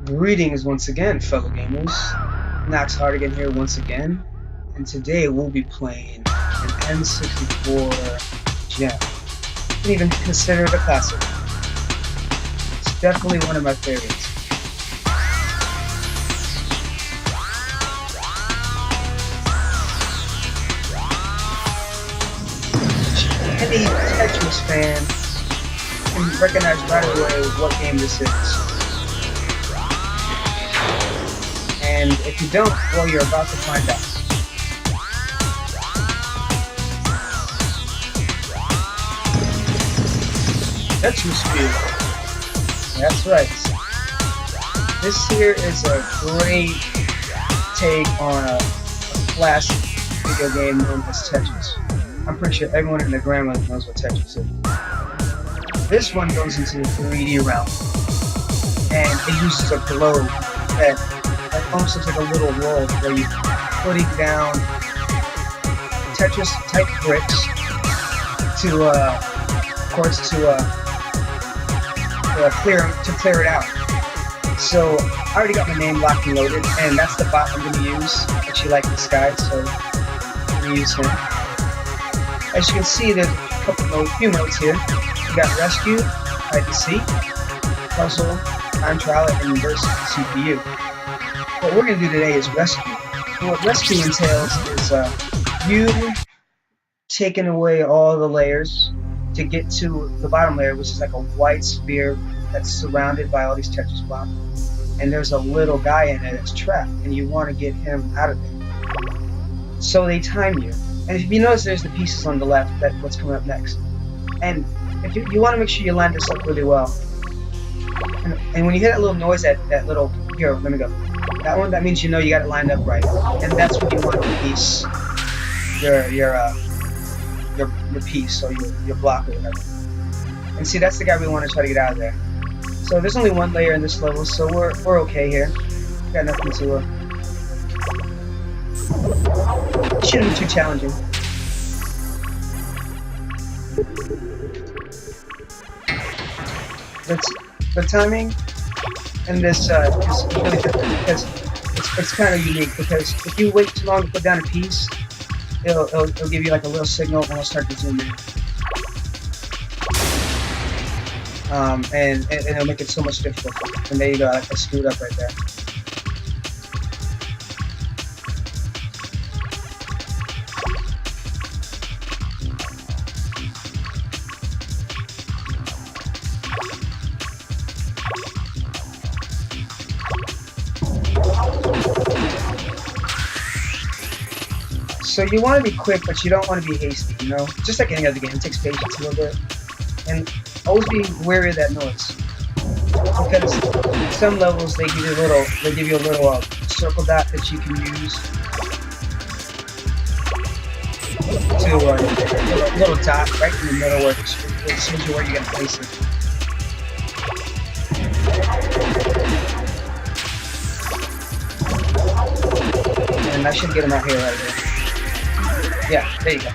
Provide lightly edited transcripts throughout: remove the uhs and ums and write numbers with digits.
Greetings once again, fellow gamers. Nox-Hardigan here once again, and today we'll be playing an N64 gem. You can even consider it a classic. It's definitely one of my favorites. Any Tetris fan can recognize right away what game this is. And if you don't, well, you're about to find out. Tetrisphere. That's right. This here is a great take on a classic video game known as Tetris. I'm pretty sure everyone and their grandmother knows what Tetris is. This one goes into the 3D realm, and it uses a globe that almost looks like a little world where you're putting down Tetris type bricks to, of course, to clear it out. So I already got my name locked and loaded, and that's the bot I'm going to use. I actually like this guy, so I'm going to use him. As you can see, there's a few modes here. You got rescue, hide and seek, puzzle, time trial, and reverse CPU. What we're going to do today is rescue. And what rescue entails is you taking away all the layers to get to the bottom layer, which is like a white sphere that's surrounded by all these Tetris blocks. And there's a little guy in it that's trapped, and you want to get him out of there. So they time you. And if you notice, there's the pieces on the left, that's what's coming up next. And if you want to make sure you line this up really well. And when you hear that little noise, that little, here, let me go. That one, that means you know you got it lined up right. And that's when you want to release your piece, or your block or whatever. And see, that's the guy we want to try to get out of there. So there's only one layer in this level, so we're okay here. Got nothing to it shouldn't be too challenging. The timing in this is really different because it's kind of unique, because if you wait too long to put down a piece, it'll give you like a little signal and it'll start to zoom in. And it'll make it so much difficult. And there you go, I screwed up right there. So you want to be quick, but you don't want to be hasty, you know? Just like any other game, it takes patience a little bit. And always be wary of that noise. Because some levels, they give you a little circle dot that you can use to a little dot right in the middle where it shows you where you're going to place it. And I should get him out here right here. Yeah, there you go.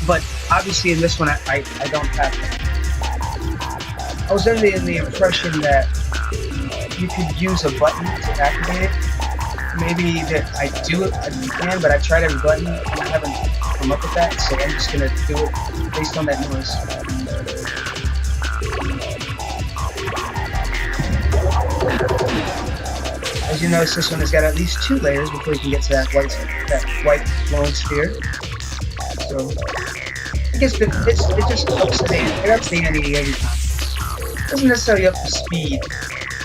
But obviously in this one, I don't have that. I was under the impression that you could use a button to activate it. Maybe that I can, but I tried every button and I haven't come up with that, so I'm just gonna do it based on that noise. As you notice, this one has got at least 2 layers before you can get to that white flowing sphere. So I guess it just ups the ante every time. It doesn't necessarily up the speed,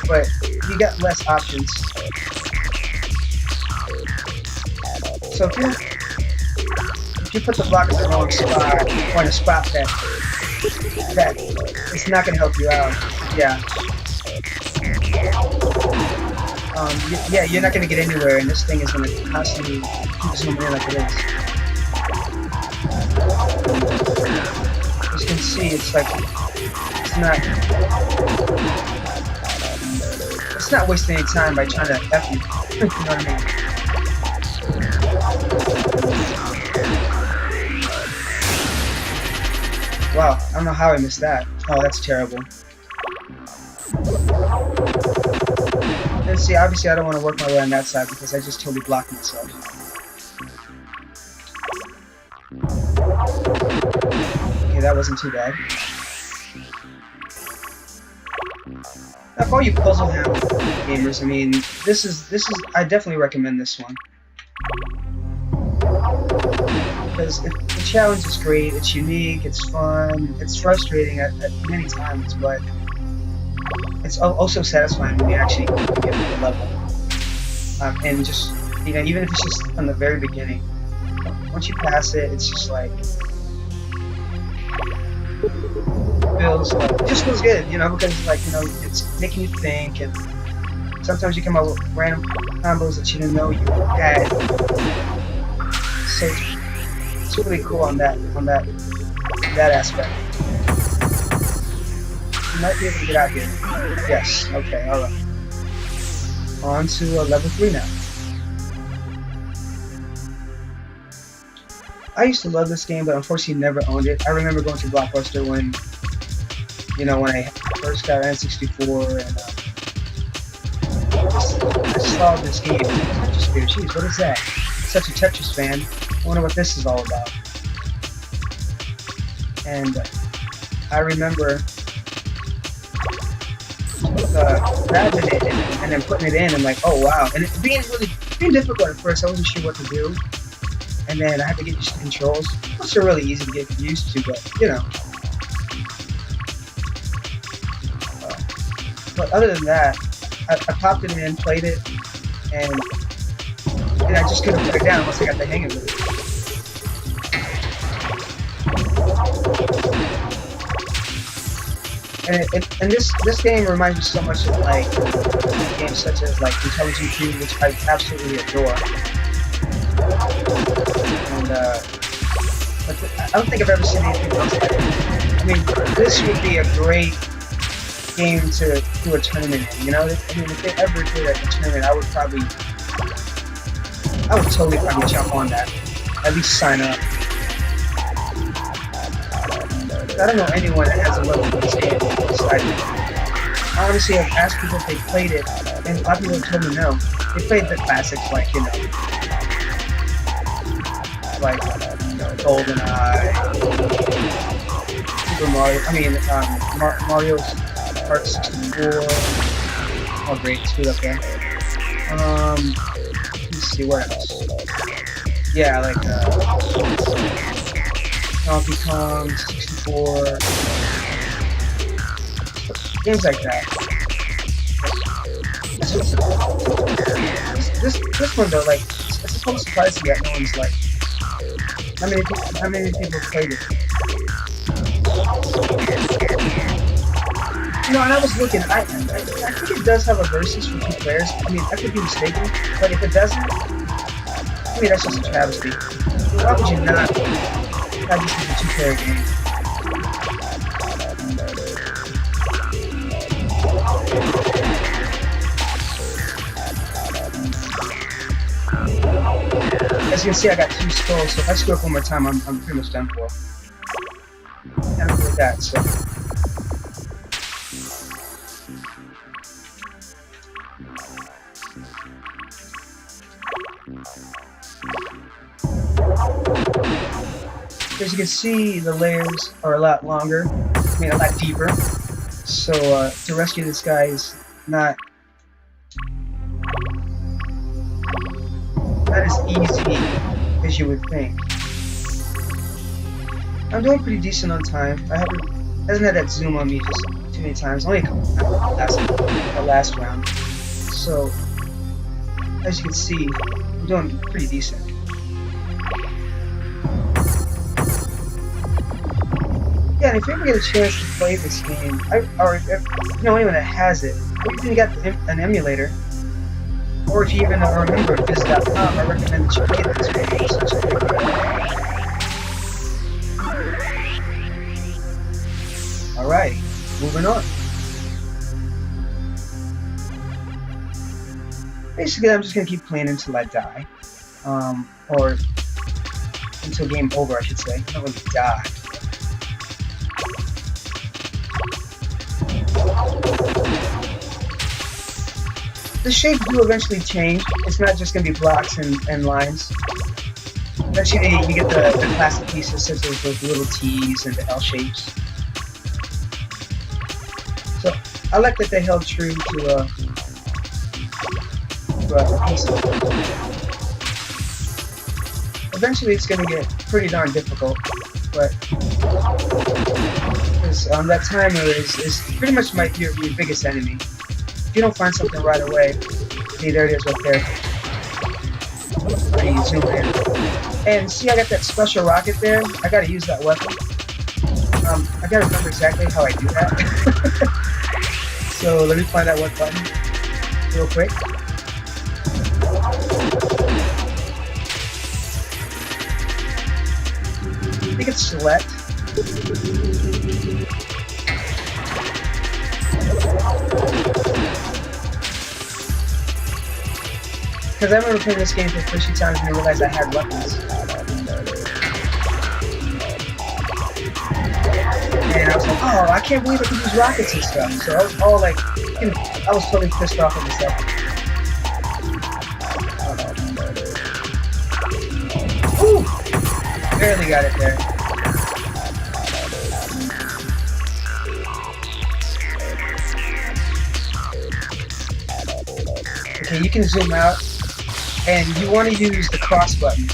but you got less options. So if you put the block in the wrong spot, or in a spot that it's not going to help you out, yeah, you're not going to get anywhere, and this thing is going to constantly keep zooming in like it is. As you can see, it's like it's not wasting any time by trying to F you. You know what I mean? Wow, I don't know how I missed that. Oh, that's terrible. And see, obviously I don't want to work my way on that side because I just totally blocked myself. Okay, that wasn't too bad. Now, for all you puzzle hound gamers, I mean, this is I definitely recommend this one. Because the challenge is great, it's unique, it's fun, it's frustrating at many times, but it's also satisfying when you actually get to the level. And just, you know, even if it's just from the very beginning, once you pass it, it's just like, it just feels good, you know, because like, you know, it's making you think, and sometimes you come up with random combos that you didn't know you had. So it's really cool on that aspect. You might be able to get out here. Yes. Okay. All right. On to level 3 now. I used to love this game, but unfortunately never owned it. I remember going to Blockbuster when, you know, when I first got N64, and I saw this game, Tetrisphere. Jeez, what is that? Such a Tetris fan. I wonder what this is all about. And I remember grabbing it and then putting it in, and like, oh wow, and it being difficult at first. I wasn't sure what to do, and then I had to get used to the controls, which are really easy to get used to, but you know. But other than that, I popped it in, played it, and I just couldn't put it down once I got the hang of it. And this game reminds me so much of like games such as like Intelligent Cube, which I absolutely adore. And but I don't think I've ever seen anything else like it. I mean, this would be a great game to do a tournament in, you know? I mean, if they ever did a tournament, I would totally probably jump on that. At least sign up. I don't know anyone that has a level of this game besides me. I honestly have asked people if they played it, and a lot of people have told me no. They played the classics like, you know, GoldenEye, Super Mario, Mario's Kart 64. Oh great, screwed up there. Let's see, what else? Yeah, like, Donkey Kong 64. Games like that. This one though, like, it's supposed to surprise me that no one's like. How many people played it? You know, and I was looking, I think it does have a versus for 2 players. I mean, I could be mistaken, but if it doesn't, I mean, that's just a travesty. Why would you not have this as a 2-player game? As you can see, I got 2 skulls, so if I screw up one more time, I'm pretty much done for. And I'm with that, so. As you can see, the layers are a lot longer, I mean a lot deeper, so to rescue this guy is not as easy as you would think. I'm doing pretty decent on time. Hasn't had that zoom on me just too many times, only a couple times the last round. So, as you can see, I'm doing pretty decent. Yeah, and if you ever get a chance to play this game, or if you know anyone that has it, or if you got an emulator, or if you even are a member of Viz.com, I recommend that you get this game. It's such a great game. Alright, moving on. Basically, I'm just going to keep playing until I die. Or until game over, I should say. I don't really die. The shapes do eventually change. It's not just going to be blocks and lines. Eventually you get the classic pieces such as those little T's and the L shapes. So I like that they held true to a piece. Eventually it's going to get pretty darn difficult, but that timer is pretty much your biggest enemy. If you don't find something right away, see, there it is right there. When you zoom in. And see, I got that special rocket there. I gotta use that weapon. I gotta remember exactly how I do that. So let me find out what button real quick. I think it's select. Because I remember playing this game for the first few times and I realized I had weapons. And I was like, oh, I can't believe I can use rockets and stuff. So I was all like, I was totally pissed off at myself. Ooh! Barely got it there. Okay, you can zoom out. And you want to use the cross button. You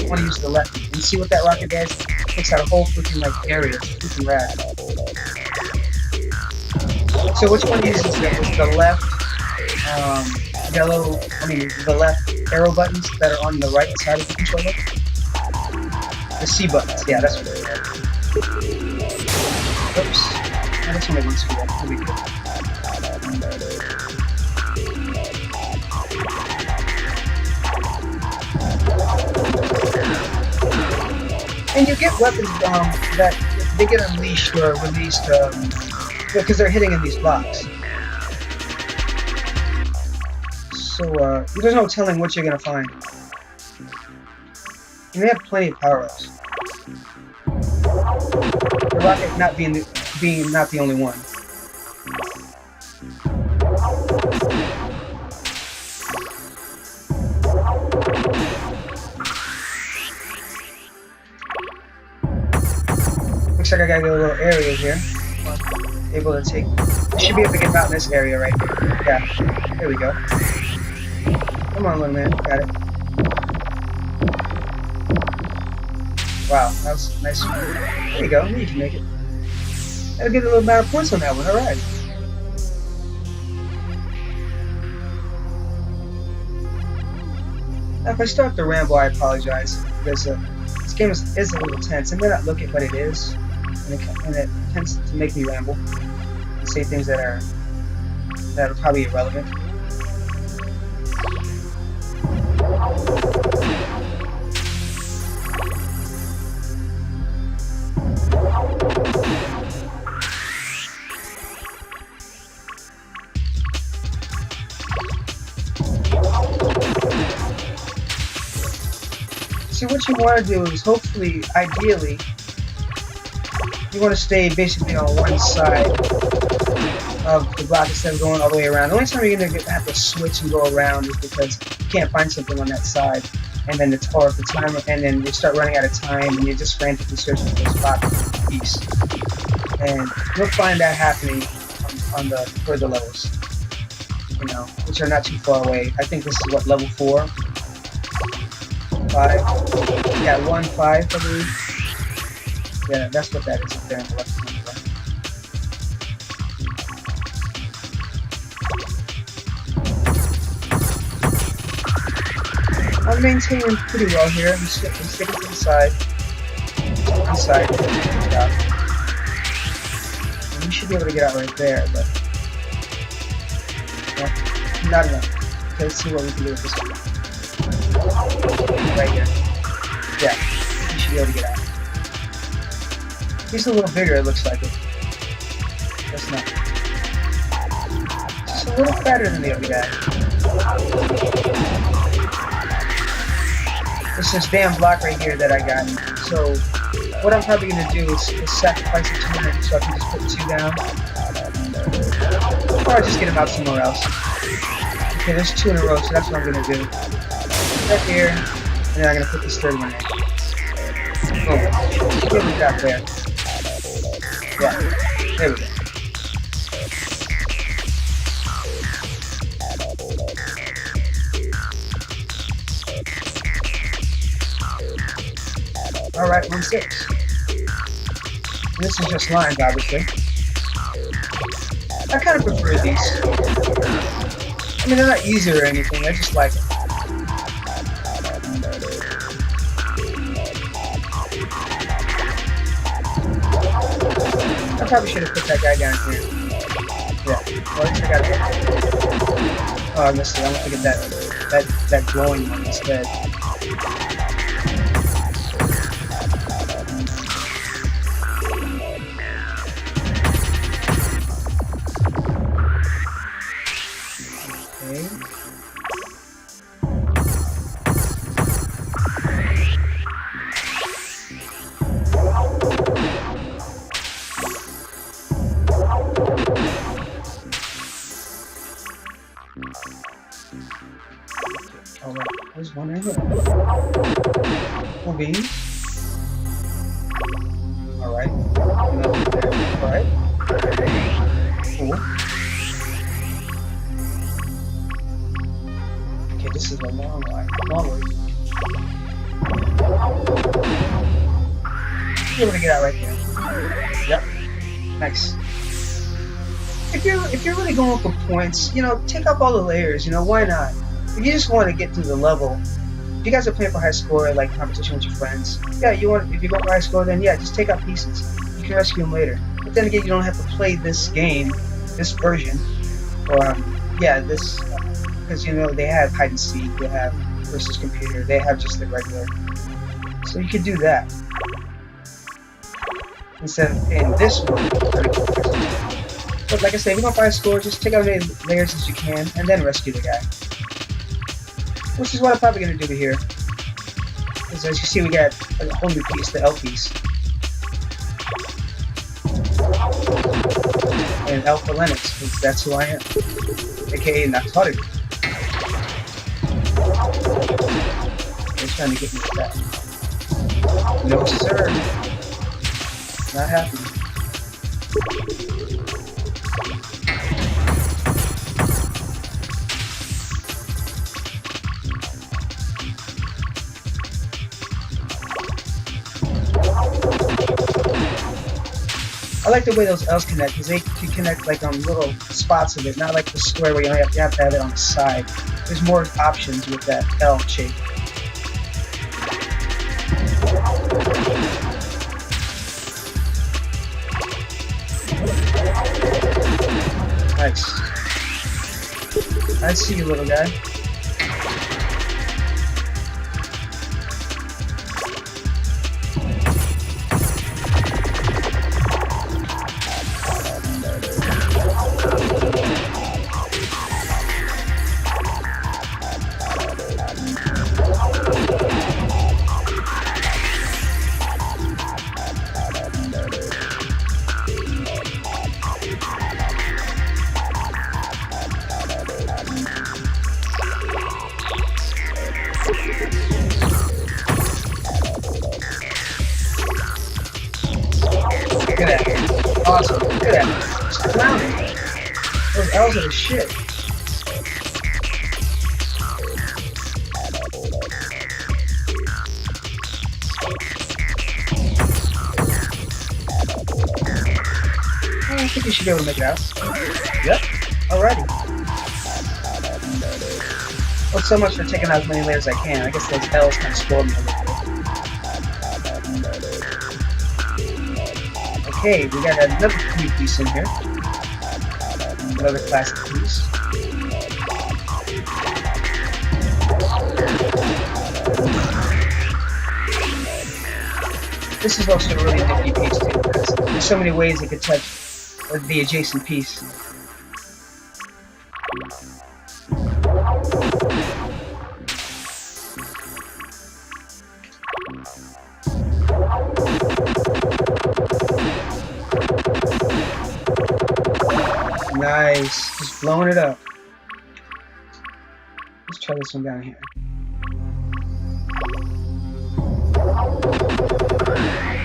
want to use the left. And see what that rocket does? It takes out a whole freaking area. It's freaking rad. So which one uses the left the left arrow buttons that are on the right side of the controller? The C buttons. Yeah, that's what they are. Oops. No, that's only one speed. That'll be good. And you get weapons that they get unleashed or released because they're hitting in these blocks. So there's no telling what you're gonna find. And they have plenty of power-ups. The rocket not being not the only one. Looks like I gotta get a little area here. Able to take. I should be able to get out in this area right here. Yeah. There we go. Come on, little man. Got it. Wow, that was nice. There you go. You can make it. Gotta get a little amount of points on that one. All right. Now, if I start to ramble, I apologize. Because this game is a little tense. It may not look it, but it is. And it tends to make me ramble and say things that are probably irrelevant. See, what you want to do is hopefully, ideally, you want to stay basically on one side of the block instead of going all the way around. The only time you're going to have to switch and go around is because you can't find something on that side, and then or if the timer, and then you start running out of time, and you're just frantically searching for a spot piece. And you'll find that happening on the further levels, which are not too far away. I think this is what, level 4, 5. Yeah, 1, 5, I believe. Yeah, that's what that is up there on the left hand. I'm maintaining pretty well here. I'm sticking to the side. One side. Yeah. And we should be able to get out right there, but not enough. Okay, let's see what we can do with this one. Right here. Yeah, we should be able to get out. He's a little bigger, it looks like it. That's not. Just a little fatter than the other guy. It's this damn block right here that I got. So, what I'm probably going to do is sacrifice a 2 minutes so I can just put 2 down. Or I just get him out somewhere else. Okay, there's 2 in a row, so that's what I'm gonna do. Right here, and then I'm gonna put this third one in. Boom. Get it out there. Yeah, there we go. Alright, 1-6. This is just lines, obviously. I kind of prefer these. I mean, they're not easy or anything, I just like it. I probably should have put that guy down here. Yeah, well, at least I got it. Oh, I missed it. I want to get that glowing one instead. Alright, there's one right here. Okay. Alright. Another there. Alright. Cool. Okay, this is a long line. Long way. Be able to get out right there. Yep. Nice. If you're really going for points, you know, take up all the layers, you know, why not? If you just want to get through the level, if you guys are playing for high score, like competition with your friends, yeah, if you go for high score, then yeah, just take out pieces. You can rescue them later. But then again, you don't have to play this game, this version, or yeah, this, because you know they have hide and seek, they have versus computer, they have just the regular. So you could do that instead of playing this one. But like I say, if you don't find a score, just take out as many layers as you can, and then rescue the guy. Which is what I'm probably going to do here. Because as you see, we got a whole new piece, the L piece. And L for Lennox, because that's who I am. AKA Nox-Hardigan. They're trying to get me with that. No sir. Not happening. I like the way those L's connect, because they can connect like on little spots of it, not like the square where you have to have it on the side. There's more options with that L shape. Nice. I see you, little guy. Look at that. Awesome. Look at that. It's clowning. Those L's are the shit. I think you should be able to make it out. Yep. Alrighty. Well, so much for taking out as many layers as I can. I guess those L's kind of spoiled me a little bit. Okay, we got another new piece in here. Another classic piece. This is also a really nifty piece too, because there's so many ways it could touch the adjacent piece. Nice. Just blowing it up. Let's try this one down here.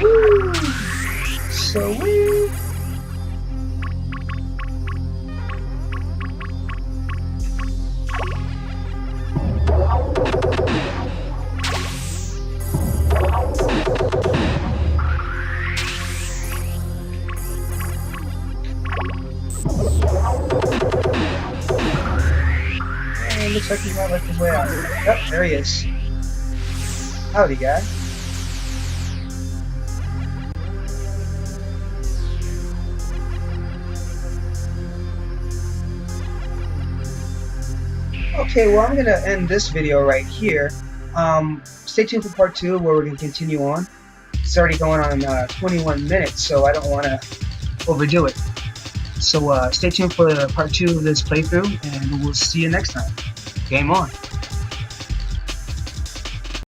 Woo! Sweet. And looks like he might like his way out. Yep, there he is. Howdy, guy. Okay, well, I'm going to end this video right here. Stay tuned for part 2, where we're going to continue on. It's already going on 21 minutes, so I don't want to overdo it. So stay tuned for part 2 of this playthrough, and we'll see you next time. Game on.